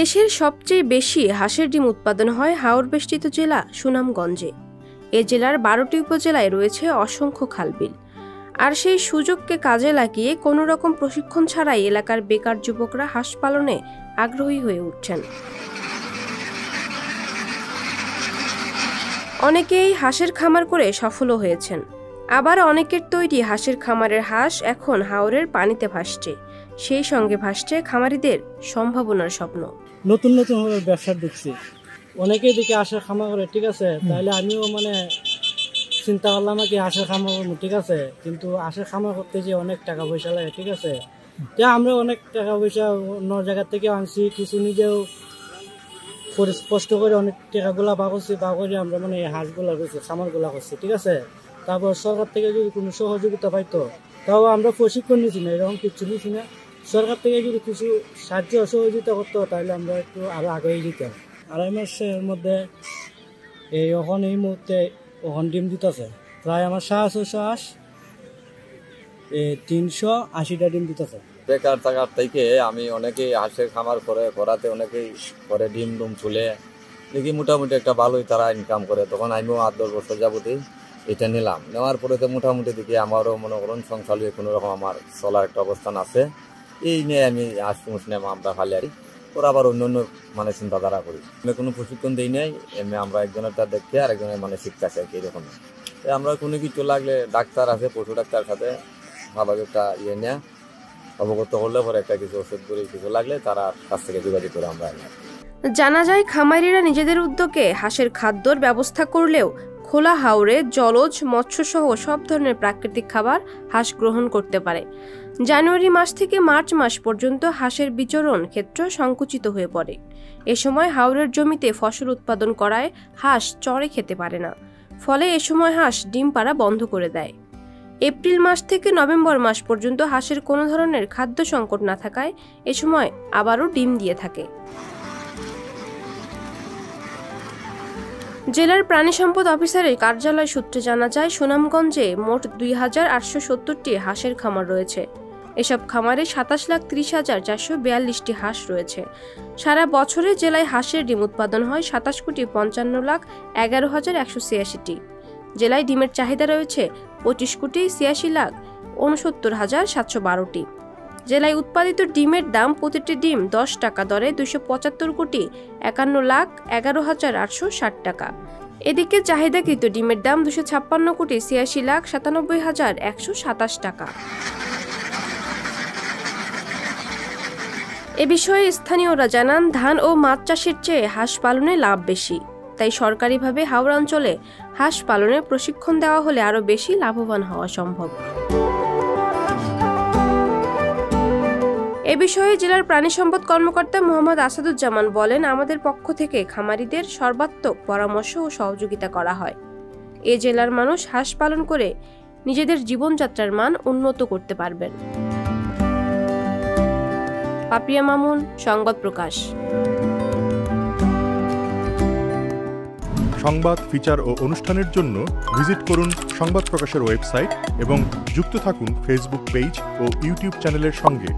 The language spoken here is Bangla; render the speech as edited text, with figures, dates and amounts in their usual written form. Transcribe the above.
দেশের সবচেয়ে বেশি হাঁসের ডিম উৎপাদন হয় হাওর বেষ্টিত জেলা সুনামগঞ্জে। এ জেলার 12টি উপজেলায় রয়েছে অসংখ্য খালবিল। আর সেই সুযোগকে কাজে লাগিয়ে কোনো রকম প্রশিক্ষণ ছাড়াই এলাকার বেকার যুবকরা হাঁস পালনে আগ্রহী হয়ে উঠছেন। অনেকেই হাঁসের খামার করে সফলও হয়েছেন, আবার অনেকের তৈরি হাঁসের খামারের হাঁস এখন হাওরের পানিতে ভাসছে। সেই সঙ্গে ভাসছে খামারিদের সম্ভাবনার স্বপ্ন। নতুন নতুন ব্যবসা ঢুকছি, অনেকেই দিকে হাঁসের খামার করে, ঠিক আছে, তাহলে আমিও চিন্তা করলাম কি হাঁসের খামার করবো, ঠিক আছে, কিন্তু হাঁসের খামার করতে যে অনেক টাকা পয়সা লাগে, ঠিক আছে, আমরা অনেক টাকা পয়সা অন্য জায়গা থেকে আনছি, কিছু নিজেও কষ্ট করে অনেক টাকাগুলা বা করে আমরা এই হাঁসগুলা করছি, খামারগুলা করছি, ঠিক আছে। তারপর সরকার থেকে যদি কোনো সহযোগিতা পাইতো, তাও আমরা প্রশিক্ষণ নিচ্ছি না, এরকম কিছু নিচ্ছি না। সরকার থেকে যদি কিছু সাহায্য সহযোগিতা করতো তাহলে আমরা একটু আরো আগে যেতাম। 2.5 মাসের মধ্যে এই মুহূর্তে ডিম দিতেছে প্রায় আমার 600 হাঁস, 380টা ডিম দিতেছে। বেকার থাকার থেকে আমি অনেকেই হাঁসের খামার করাতে অনেকেই করে ডিম তুলে দেখি মোটামুটি একটা ভালোই তারা ইনকাম করে। তখন আমিও 8-10 বছর যাবতীয় এটা নিলাম, নেওয়ার পরে তো মোটামুটি দেখি আমারও মনে করুন সংসার কোনো রকম আমার চলার একটা অবস্থান আছে। এই নিয়ে আমি হাঁস নেম আমরা খালি আর ওরা আবার অন্য অন্য চিন্তাধারা করি। আমি কোনো প্রশিক্ষণ দিই নাই, এমনি আমরা একজনের তার দেখে আরেকজনের শিখতেছে আর কি। এরকম আমরা কোনো কিছু লাগলে ডাক্তার আছে, পশু ডাক্তার সাথে ভালো একটা নেয়া অবগত হলে পরে একটা কিছু ওষুধ করে কিছু লাগলে তারা কাছ থেকে যোগাযোগ করে আমরা। জানা যায় খামারিরা নিজেদের উদ্যোগে হাঁসের খাদ্যর ব্যবস্থা করলেও খোলা হাওরে জলজ মৎস্যসহ সব ধরনের প্রাকৃতিক খাবার হাঁস গ্রহণ করতে পারে। জানুয়ারি মাস থেকে মার্চ মাস পর্যন্ত হাঁসের বিচরণ ক্ষেত্র সংকুচিত হয়ে পড়ে। এ সময় হাওরের জমিতে ফসল উৎপাদন করায় হাঁস চরে খেতে পারে না, ফলে এ সময় হাঁস ডিম পাড়া বন্ধ করে দেয়। এপ্রিল মাস থেকে নভেম্বর মাস পর্যন্ত হাঁসের কোনো ধরনের খাদ্য সংকট না থাকায় এ সময় আবারও ডিম দিয়ে থাকে। জেলার প্রাণী সম্পদ অফিসারের কার্যালয় সূত্রে জানা যায়, সুনামগঞ্জে মোট 2870টি হাঁসের খামার রয়েছে। এসব খামারে 27,30,442টি হাঁস রয়েছে। সারা বছরে জেলায় হাঁসের ডিম উৎপাদন হয় 27,55,11,186টি। জেলায় ডিমের চাহিদা রয়েছে 25,86,69,712টি। জেলায় উৎপাদিত ডিমের দাম প্রতিটি ডিম 10 টাকা দরে 275,51,11,860 টাকা। এদিকে চাহিদাকৃত ডিমের দাম 256,86,97,127 টাকা। এ বিষয়ে স্থানীয়রা জানান, ধান ও মাছ চাষের চেয়ে হাঁস পালনে লাভ বেশি, তাই সরকারিভাবে হাওড় অঞ্চলে হাঁস পালনের প্রশিক্ষণ দেওয়া হলে আরো বেশি লাভবান হওয়া সম্ভব। এ বিষয়ে জেলার প্রাণী সম্পদ কর্মকর্তা মোহাম্মদ আসাদুজ্জামান বলেন, আমাদের পক্ষ থেকে খামারিদের সর্বাত্মক পরামর্শ ও সহযোগিতা করা হয়। এ জেলার মানুষ হাঁস পালন করে নিজেদের জীবনযাত্রার মান উন্নত করতে পারবেন। পাপিয়া মামুন, সংবাদ প্রকাশ। সংবাদ, ফিচার ও অনুষ্ঠানের জন্য ভিজিট করুন সংবাদ প্রকাশের ওয়েবসাইট এবং যুক্ত থাকুন ফেসবুক পেজ ও ইউটিউব চ্যানেলের সঙ্গে।